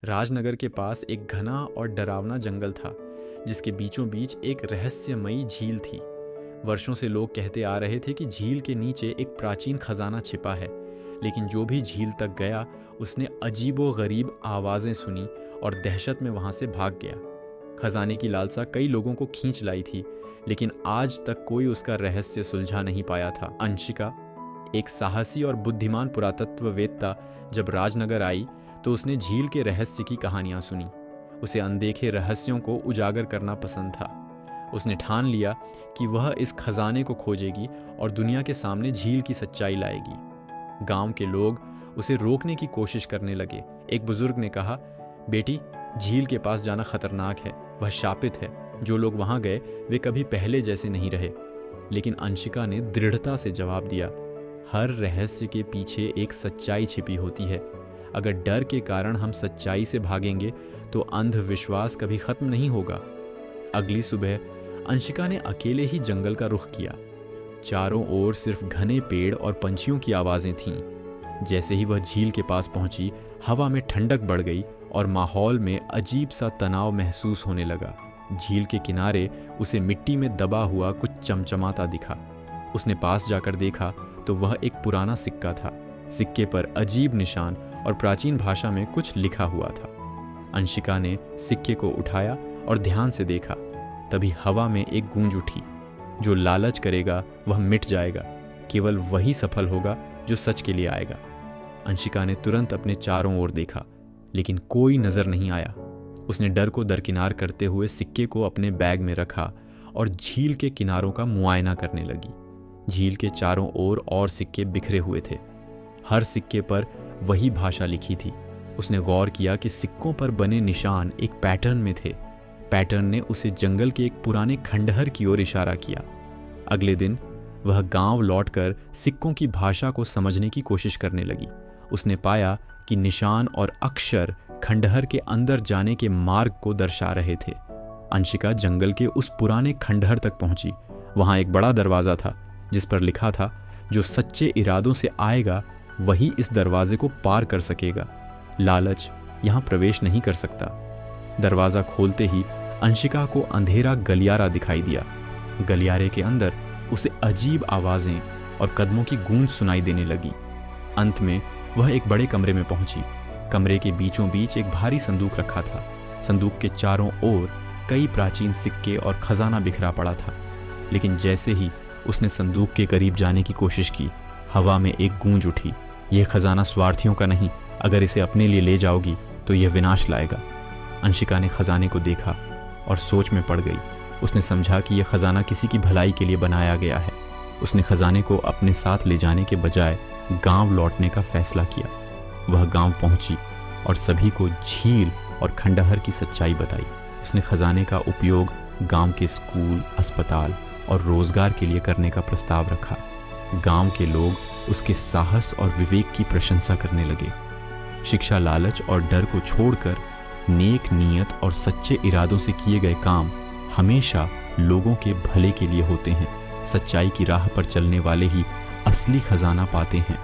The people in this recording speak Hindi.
राजनगर के पास एक घना और डरावना जंगल था, जिसके बीचों बीच एक रहस्यमयी झील थी। वर्षों से लोग कहते आ रहे थे कि झील के नीचे एक प्राचीन खजाना छिपा है, लेकिन जो भी झील तक गया उसने अजीबो-गरीब आवाज़ें सुनी और दहशत में वहां से भाग गया। खजाने की लालसा कई लोगों को खींच लाई थी, लेकिन आज तक कोई उसका रहस्य सुलझा नहीं पाया था। अंशिका, एक साहसी और बुद्धिमान पुरातत्ववेत्ता, जब राजनगर आई तो उसने झील के रहस्य की कहानियां सुनी। उसे अनदेखे रहस्यों को उजागर करना पसंद था। उसने ठान लिया कि वह इस खजाने को खोजेगी और दुनिया के सामने झील की सच्चाई लाएगी। गांव के लोग उसे रोकने की कोशिश करने लगे। एक बुजुर्ग ने कहा, बेटी, झील के पास जाना खतरनाक है, वह शापित है। जो लोग वहां गए वे कभी पहले जैसे नहीं रहे। लेकिन अंशिका ने दृढ़ता से जवाब दिया, हर रहस्य के पीछे एक सच्चाई छिपी होती है। अगर डर के कारण हम सच्चाई से भागेंगे तो अंधविश्वास कभी खत्म नहीं होगा। अगली सुबह अंशिका ने अकेले ही जंगल का रुख किया। चारों ओर सिर्फ घने पेड़ और पंछियों की आवाजें थीं। जैसे ही वह झील के पास पहुंची, हवा में ठंडक बढ़ गई और माहौल में अजीब सा तनाव महसूस होने लगा। झील के किनारे उसे मिट्टी में दबा हुआ कुछ चमचमाता दिखा। उसने पास जाकर देखा तो वह एक पुराना सिक्का था। सिक्के पर अजीब निशान और प्राचीन भाषा में कुछ लिखा हुआ था। अंशिका ने सिक्के को उठाया और ध्यान से देखा। तभी हवा में एक गूंज उठी, जो लालच करेगा वह मिट जाएगा, केवल वही सफल होगा जो सच के लिए आएगा। अंशिका ने तुरंत अपने चारों ओर देखा, लेकिन कोई नजर नहीं आया। उसने डर को दरकिनार करते हुए सिक्के को अपने बैग में रखा और झील के किनारों का मुआयना करने लगी। झील के चारों ओर और सिक्के बिखरे हुए थे। हर सिक्के पर वही भाषा लिखी थी। उसने गौर किया कि सिक्कों पर बने निशान एक पैटर्न में थे। पैटर्न ने उसे जंगल के एक पुराने खंडहर की ओर इशारा किया। अगले दिन वह गांव लौटकर सिक्कों की भाषा को समझने की कोशिश करने लगी। उसने पाया कि निशान और अक्षर खंडहर के अंदर जाने के मार्ग को दर्शा रहे थे। अंशिका जंगल के उस पुराने खंडहर तक पहुंची। वहां एक बड़ा दरवाजा था, जिस पर लिखा था, जो सच्चे इरादों से आएगा वही इस दरवाजे को पार कर सकेगा। लालच यहां प्रवेश नहीं कर सकता। दरवाजा खोलते ही अंशिका को अंधेरा गलियारा दिखाई दिया। गलियारे के अंदर उसे अजीब आवाजें और कदमों की गूंज सुनाई देने लगी। अंत में वह एक बड़े कमरे में पहुंची। कमरे के बीचों बीच एक भारी संदूक रखा था। संदूक के चारों ओर कई प्राचीन सिक्के और खजाना बिखरा पड़ा था। लेकिन जैसे ही उसने संदूक के करीब जाने की कोशिश की, हवा में एक गूंज उठी, यह खजाना स्वार्थियों का नहीं, अगर इसे अपने लिए ले जाओगी तो यह विनाश लाएगा। अंशिका ने खजाने को देखा और सोच में पड़ गई। उसने समझा कि यह खजाना किसी की भलाई के लिए बनाया गया है। उसने खजाने को अपने साथ ले जाने के बजाय गांव लौटने का फैसला किया। वह गांव पहुंची और सभी को झील और खंडहर की सच्चाई बताई। उसने खजाने का उपयोग गांव के स्कूल, अस्पताल और रोजगार के लिए करने का प्रस्ताव रखा। गांव के लोग उसके साहस और विवेक की प्रशंसा करने लगे। शिक्षा, लालच और डर को छोड़कर नेक नीयत और सच्चे इरादों से किए गए काम हमेशा लोगों के भले के लिए होते हैं। सच्चाई की राह पर चलने वाले ही असली खजाना पाते हैं।